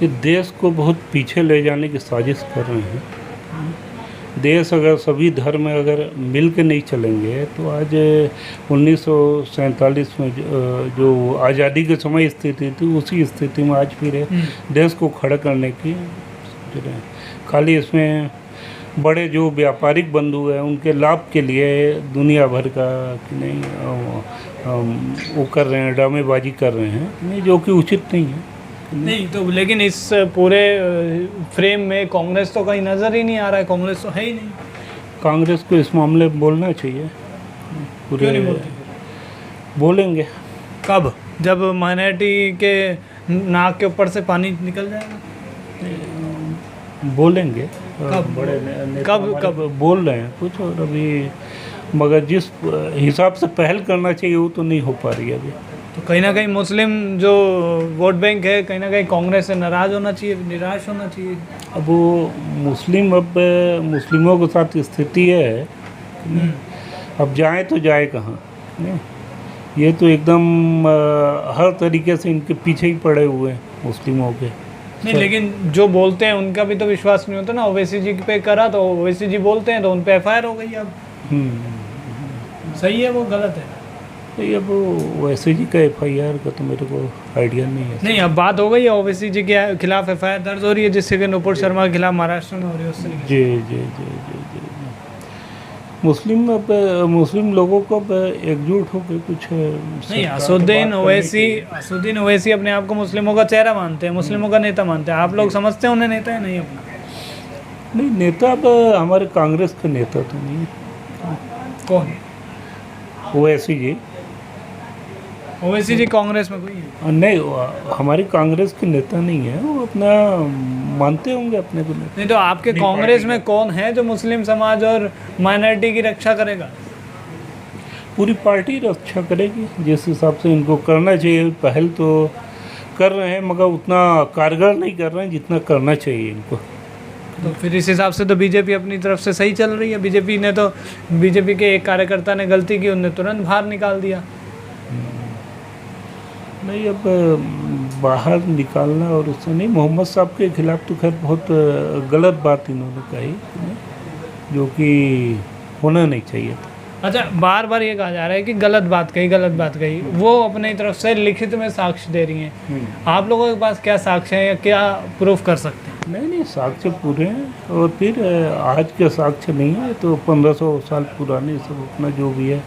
ये देश को बहुत पीछे ले जाने की साजिश कर रहे हैं। देश अगर सभी धर्म अगर मिल के नहीं चलेंगे तो आज 1947 में जो आज़ादी के समय स्थिति थी उसी स्थिति में आज फिर देश को खड़ा करने की सोच रहे हैं। खाली इसमें बड़े जो व्यापारिक बंधु हैं उनके लाभ के लिए दुनिया भर का कि नहीं वो कर रहे हैं, ड्रामेबाजी कर रहे हैं, नहीं जो कि उचित नहीं है। नहीं तो लेकिन इस पूरे फ्रेम में कांग्रेस तो कहीं नज़र ही नहीं आ रहा है, कांग्रेस तो है ही नहीं। कांग्रेस को इस मामले में बोलना चाहिए। क्यों नहीं बोलते? बोलेंगे कब? जब माइनॉरिटी के नाक के ऊपर से पानी निकल जाएगा बोलेंगे। कब? बड़े कब बोल रहे हैं कुछ, और अभी मगर जिस हिसाब से पहल करना चाहिए वो तो नहीं हो पा रही है अभी। तो कहीं ना कहीं मुस्लिम जो वोट बैंक है कहीं ना कहीं कांग्रेस से नाराज़ होना चाहिए, निराश होना चाहिए। अब वो मुस्लिमों के साथ स्थिति है, अब जाए तो जाए कहाँ? नहीं, ये तो एकदम हर तरीके से इनके पीछे ही पड़े हुए हैं मुस्लिमों के। नहीं लेकिन जो बोलते हैं उनका भी तो विश्वास नहीं होता ना। ओवैसी जी पे करा तो ओवैसी जी बोलते हैं तो उन पे FIR हो गई। अब सही है वो गलत है? तो अब ओवैसी जी का FIR का तो मेरे को आइडिया नहीं है। नहीं अब बात हो गई है ओवैसी जी के खिलाफ FIR दर्ज हो रही है, जिससे कि नुपुर शर्मा के खिलाफ महाराष्ट्र में हो रही है उस तरीके जी जी जी जी जी मुस्लिम लोगों को अब एकजुट होकर कुछ नहीं। असुद्दीन ओवैसी अपने आप को मुस्लिमों का चेहरा मानते हैं, मुस्लिमों का नेता मानते हैं। आप लोग समझते हैं उन्हें नेता है? नहीं अपना नहीं नेता अब हमारे कांग्रेस के नेता तो नहीं। कौन? ओवैसी जी कांग्रेस में कोई है? नहीं, हमारी कांग्रेस के नेता नहीं है। वो अपना मानते होंगे अपने को नेता। नहीं तो आपके कांग्रेस में कौन है जो मुस्लिम समाज और माइनॉरिटी की रक्षा करेगा? पूरी पार्टी रक्षा करेगी जिस हिसाब से इनको करना चाहिए। पहल तो कर रहे हैं मगर उतना कारगर नहीं कर रहे हैं जितना करना चाहिए इनको। तो फिर इस हिसाब से तो बीजेपी अपनी तरफ से सही चल रही है। बीजेपी के एक कार्यकर्ता ने गलती की, उन्हें तुरंत बाहर निकाल दिया। नहीं, अब बाहर निकालना और उससे नहीं। मोहम्मद साहब के खिलाफ तो खैर बहुत गलत बात इन्होंने कही, जो कि होना नहीं चाहिए था। अच्छा, बार बार ये कहा जा रहा है कि गलत बात कही। वो अपनी तरफ से लिखित में साक्ष्य दे रही हैं। आप लोगों के पास क्या साक्ष्य है या क्या प्रूफ कर सकते हैं? नहीं, साक्ष्य पूरे हैं। और फिर आज के साक्ष्य नहीं है तो 1500 साल पुराने सब अपना जो भी है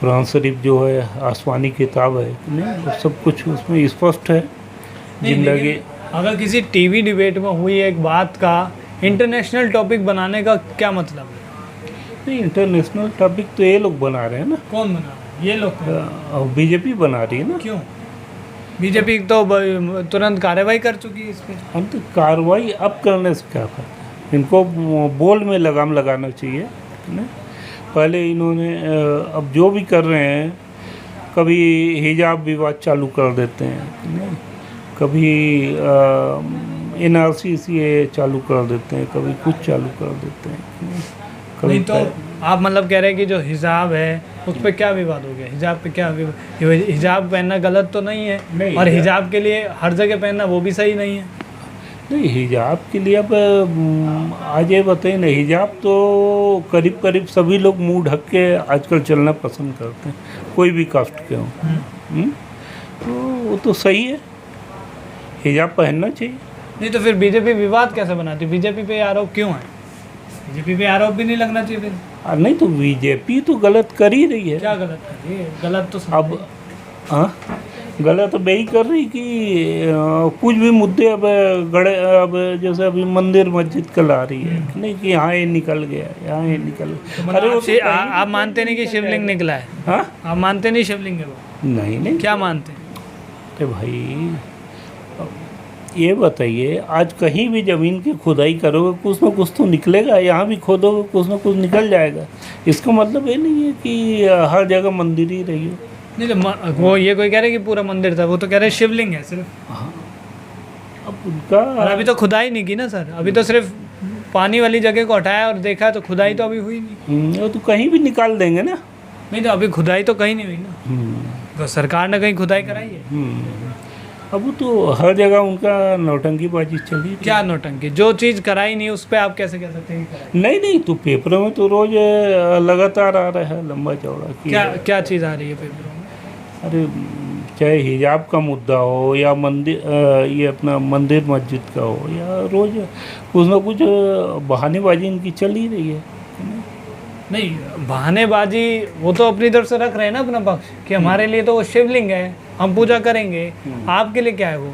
कुरान शरीफ जो है आसमानी किताब है, नहीं वो सब कुछ उसमें स्पष्ट है। जिंदगी अगर किसी टीवी डिबेट में हुई एक बात का इंटरनेशनल टॉपिक बनाने का क्या मतलब है? नहीं, इंटरनेशनल टॉपिक तो ये लोग बना रहे हैं ना। कौन बना रहा है? ये लोग। बीजेपी बना रही है ना। क्यों? बीजेपी तो तुरंत कार्रवाई कर चुकी है इस पर। हम तो कार्रवाई अब करने से क्या फायदा? इनको बोल में लगाम लगाना चाहिए ना। पहले इन्होंने अब जो भी कर रहे हैं, कभी हिजाब विवाद चालू कर देते हैं, कभी NRC चालू कर देते हैं, कभी कुछ चालू कर देते हैं, कभी। नहीं तो आप मतलब कह रहे हैं कि जो हिजाब है उस पर क्या विवाद हो गया? हिजाब पे क्या हिजाब पहनना गलत तो नहीं है? नहीं, और हिजाब के लिए हर जगह पहनना वो भी सही नहीं है? नहीं, हिजाब के लिए अब आज ये बताइए ना, हिजाब तो करीब सभी लोग मुंह ढक के आजकल चलना पसंद करते हैं, कोई भी कास्ट के हों। तो वो तो सही है, हिजाब पहनना चाहिए। नहीं तो फिर बीजेपी विवाद कैसे बनाती? बीजेपी पे आरोप क्यों है? बीजेपी पे आरोप भी नहीं लगना चाहिए फिर। नहीं तो बीजेपी तो गलत कर ही रही है। क्या गलत कर रही है? गलत तो अब गलत वही कर रही कि कुछ भी मुद्दे अब जैसे अभी मंदिर मस्जिद कल आ रही है, नहीं कि यहाँ ये निकल गया, यहाँ ये निकल गया। अरे वो आप मानते नहीं कि शिवलिंग निकला है? हाँ, आप मानते नहीं शिवलिंग है वो? नहीं। क्या मानते हैं? अरे भाई ये बताइए, आज कहीं भी ज़मीन की खुदाई करोगे कुछ ना कुछ तो निकलेगा। यहाँ भी खोदोगे कुछ ना कुछ निकल जाएगा। इसका मतलब ये नहीं है कि हर जगह मंदिर ही रही हो। नहीं तो वो ये कोई कह रहे कि पूरा मंदिर था, वो तो कह रहे शिवलिंग है सिर्फ। हाँ, अब उनका अभी तो खुदाई नहीं की ना सर, अभी तो सिर्फ पानी वाली जगह को हटाया और देखा, तो खुदाई तो अभी हुई नहीं। वो तो कहीं भी निकाल देंगे ना। नहीं तो अभी खुदाई तो कहीं नहीं हुई ना, तो सरकार ने कहीं खुदाई कराई है? अब वो तो हर जगह उनका नौटंकीबाजी चली रही। क्या नौटंकी? जो चीज़ कराई नहीं उस पर आप कैसे कह सकते हैं कि कराई? नहीं नहीं, तो पेपरों में तो रोज लगातार आ रहा है लंबा चौड़ा कि क्या क्या चीज़ आ रही है पेपरों में? अरे चाहे हिजाब का मुद्दा हो या मंदिर ये अपना मंदिर मस्जिद का हो, या रोज कुछ ना कुछ बहानेबाजी इनकी चल ही रही है। नहीं, बहानेबाजी वो तो अपनी तरफ से रख रहे हैं ना अपना पक्ष कि हमारे लिए तो वो शिवलिंग है, हम पूजा करेंगे। आपके लिए क्या है वो?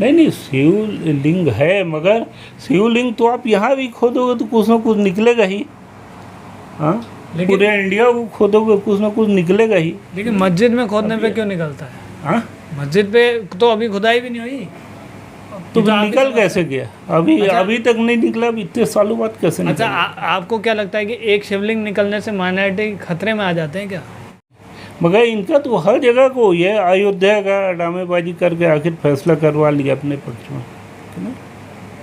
नहीं नहीं, शिवलिंग है, मगर शिवलिंग तो आप यहाँ भी खोदोगे तो कुछ ना कुछ निकलेगा ही। हाँ, लेकिन- पूरे इंडिया को खोदोगे कुछ ना कुछ निकलेगा ही। लेकिन मस्जिद में खोदने पे क्यों निकलता है? हाँ, मस्जिद पे तो अभी खुदाई भी नहीं हुई तो जो आपके निकल समझ- कैसे गया? अभी अच्छा। अभी तक नहीं निकला, अब इतने सालों बाद कैसे अच्छा, निकला? आपको क्या लगता है कि एक शिवलिंग निकलने से माइनॉरिटी खतरे में आ जाते हैं क्या? मगर इनका तो हर जगह को ये अयोध्या का ड्रामेबाजी करके आखिर फैसला करवा लिया अपने पक्ष में, है ना?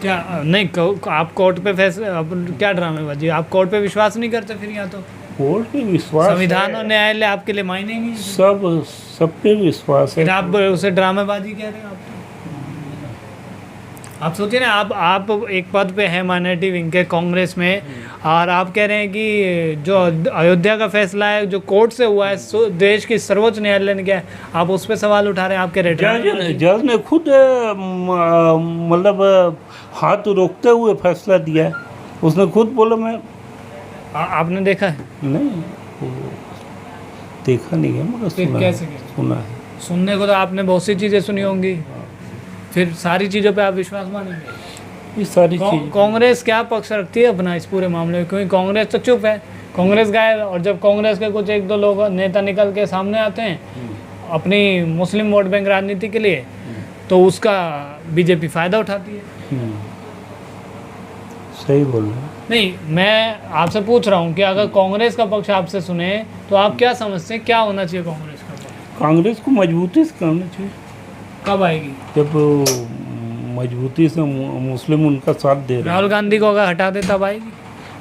क्या नहीं आप कोर्ट पे फैसले, अब क्या ड्रामेबाजी? आप कोर्ट पे विश्वास नहीं करते फिर? यहाँ तो कोर्ट पे विश्वास संविधान है, और न्यायालय आपके लिए मायने नहीं है। सब पे विश्वास है। फिर आप उसे ड्रामेबाजी कह रहे हैं? आप सोचिए ना, आप एक पद पे हैं माइनॉरिटी विंग के कांग्रेस में, और आप कह रहे हैं कि जो अयोध्या का फैसला है जो कोर्ट से हुआ है, देश की सर्वोच्च न्यायालय ने किया है, आप उस पर सवाल उठा रहे हैं। आप कह रहे हैं जज ने खुद मतलब हाथ रोकते हुए फैसला दिया है। उसने खुद बोला मैं आपने देखा है? नहीं, वो देखा नहीं है, मगर फिर सुना कैसे है, क्या? सुना है। सुनने को तो आपने बहुत सी चीज़ें सुनी होंगी, फिर सारी चीज़ों पे आप विश्वास मानेंगे? ये सारी चीज कांग्रेस क्या पक्ष रखती है अपना इस पूरे मामले में? क्योंकि कांग्रेस तो चुप है, कांग्रेस गायब है, और जब कांग्रेस के कुछ एक दो लोग नेता निकल के सामने आते हैं अपनी मुस्लिम वोट बैंक राजनीति के लिए, तो उसका बीजेपी फ़ायदा उठाती है। सही बोल रहे हैं। नहीं, मैं आपसे पूछ रहा हूँ कि अगर कांग्रेस का पक्ष आपसे सुने तो आप क्या समझते हैं क्या होना चाहिए कांग्रेस का पक्ष? कांग्रेस को मजबूती से करना चाहिए। कब आएगी? जब मजबूती से मुस्लिम उनका साथ दे रहे हैं। राहुल गांधी को अगर हटा दे तब आएगी?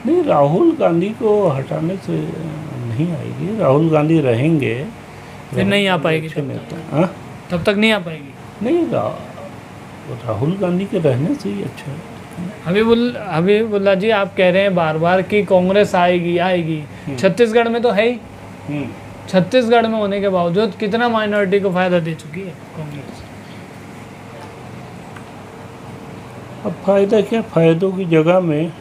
नहीं, राहुल गांधी को हटाने से नहीं आएगी। राहुल गांधी रहेंगे, फिर नहीं आ पाएगी अच्छे तब नेता। हाँ? तब तक नहीं आ पाएगी। नहीं, राहुल गांधी के रहने से ही अच्छा है। हबीबुल्ला जी, आप कह रहे हैं बार बार कि कांग्रेस आएगी आएगी, छत्तीसगढ़ में तो है ही। छत्तीसगढ़ में होने के बावजूद कितना माइनॉरिटी को फायदा दे चुकी है कांग्रेस? अब फायदा क्या, फायदों की जगह में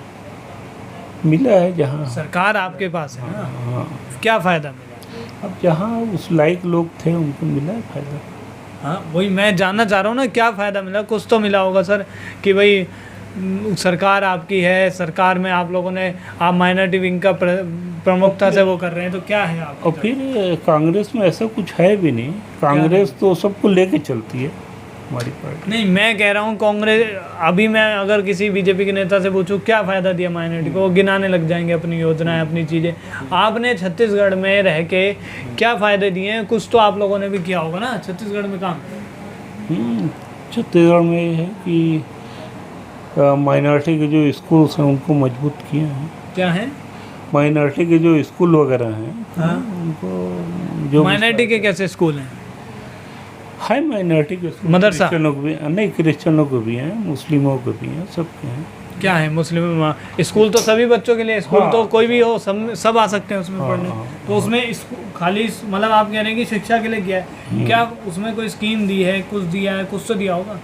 मिला है जहाँ। सरकार आपके पास है ना, हाँ, क्या फायदा मिला? अब जहाँ उस लायक लोग थे उनको मिला है फायदा। हाँ, वही मैं जानना चाह रहा हूँ ना, क्या फ़ायदा मिला? कुछ तो मिला होगा सर, कि भाई सरकार आपकी है, सरकार में आप लोगों ने, आप माइनॉरिटी विंग का प्रमुखता से वो कर रहे हैं, तो क्या है आप? और फिर कांग्रेस में ऐसा कुछ है भी नहीं। कांग्रेस तो सबको लेके चलती है, हमारी पार्टी। नहीं, मैं कह रहा हूँ कांग्रेस, अभी मैं अगर किसी बीजेपी के नेता से पूछूं क्या फ़ायदा दिया माइनॉरिटी को, वो गिनाने लग जाएंगे अपनी योजनाएं, अपनी चीज़ें। आपने छत्तीसगढ़ में रह के क्या फ़ायदे दिए हैं? कुछ तो आप लोगों ने भी किया होगा ना छत्तीसगढ़ में काम। छत्तीसगढ़ में ये है कि माइनॉरिटी के जो स्कूल्स हैं उनको मजबूत किए हैं। क्या है? माइनॉरिटी के जो स्कूल वगैरह हैं, हाँ। उनको जो माइनॉरिटी के कैसे स्कूल हैं? हाई माइनॉरिटी के स्कूल, मदरसा? क्रिश्चियनों को भी नहीं, क्रिश्चियनों को भी हैं, मुस्लिमों को भी हैं, सबके हैं। क्या है मुस्लिम स्कूल? तो सभी बच्चों के लिए स्कूल, हाँ। तो कोई भी हो, सब आ सकते हैं उसमें हाँ, पढ़ने। हाँ, तो उसमें खाली मतलब आप कह रहे हैं कि शिक्षा के लिए किया है, क्या उसमें कोई स्कीम दी है, कुछ दिया है? कुछ तो दिया होगा।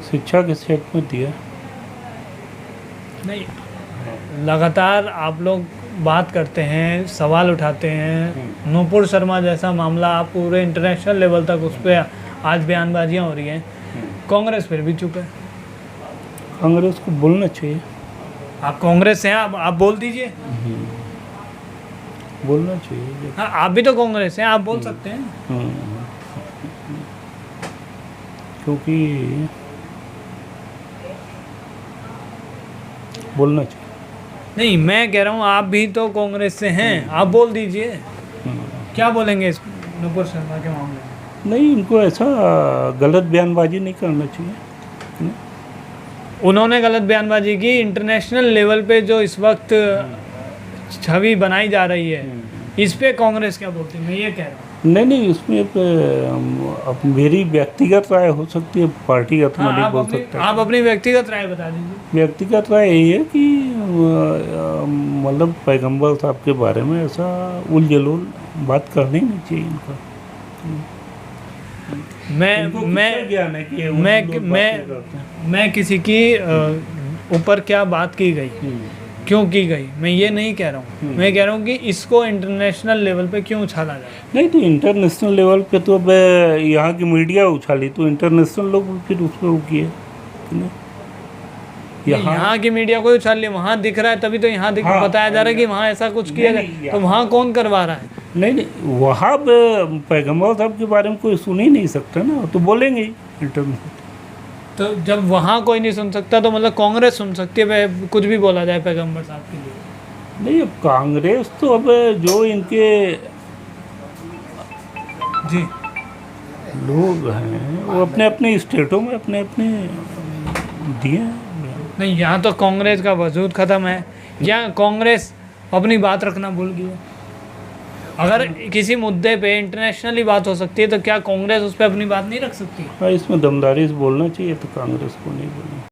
शिक्षा के क्षेत्र में दिया। नहीं, लगातार आप लोग बात करते हैं, सवाल उठाते हैं, नूपुर शर्मा जैसा मामला, आप पूरे इंटरनेशनल लेवल तक उस पर आज बयानबाजियाँ हो रही हैं, कांग्रेस फिर भी चुप है। कांग्रेस को बोलना चाहिए। आप कांग्रेस से हैं, आप बोल दीजिए। बोलना चाहिए। हाँ, आप भी तो कांग्रेस हैं, आप बोल सकते हैं। क्योंकि बोलना चाहिए। नहीं, मैं कह रहा हूँ आप भी तो कांग्रेस से हैं, आप बोल दीजिए। क्या बोलेंगे इस नूपुर शर्मा के मामले में? नहीं, इनको ऐसा गलत बयानबाजी नहीं करना चाहिए। उन्होंने गलत बयानबाजी की। इंटरनेशनल लेवल पे जो इस वक्त छवि बनाई जा रही है इस पे कांग्रेस क्या बोलती है, मैं ये कह रहा हूँ। नहीं उसमें अब मेरी व्यक्तिगत राय हो सकती है, पार्टी का तो मैं नहीं बोल सकता। आप अपनी व्यक्तिगत राय बता दीजिए। व्यक्तिगत राय यही है कि मतलब पैगंबर साहब के बारे में ऐसा उलझुल बात करनी नहीं चाहिए इनको। मैं किसी की ऊपर क्या बात की गई, क्यों की गई, मैं ये नहीं कह रहा हूँ। मैं कह रहा हूँ कि इसको इंटरनेशनल लेवल पे क्यों उछाला जाए। नहीं तो इंटरनेशनल लेवल पे तो अब यहाँ की मीडिया उछाली, तो इंटरनेशनल लोग फिर उस पर वो किए। यहाँ की मीडिया को उछाल लिया, वहाँ दिख रहा है तभी तो यहाँ बताया जा रहा है कि वहाँ ऐसा कुछ किया जाए, तो वहाँ कौन करवा रहा है? नहीं वहाँ पैगंबर साहब के बारे में कोई सुन ही नहीं सकता ना, तो बोलेंगे ही इंटरनेशनल। तो जब वहाँ कोई नहीं सुन सकता तो मतलब कांग्रेस सुन सकती है कुछ भी बोला जाए पैगंबर साहब के लिए? नहीं अब कांग्रेस तो अब जो इनके जी लोग हैं वो अपने अपने स्टेटों में अपने अपने दिए। नहीं, यहाँ तो कांग्रेस का वजूद ख़त्म है, या कांग्रेस अपनी बात रखना भूल गई है। अगर किसी मुद्दे पे इंटरनेशनली बात हो सकती है तो क्या कांग्रेस उस पर अपनी बात नहीं रख सकती? हाँ, इसमें दमदारी से बोलना चाहिए, तो कांग्रेस को नहीं बोलना।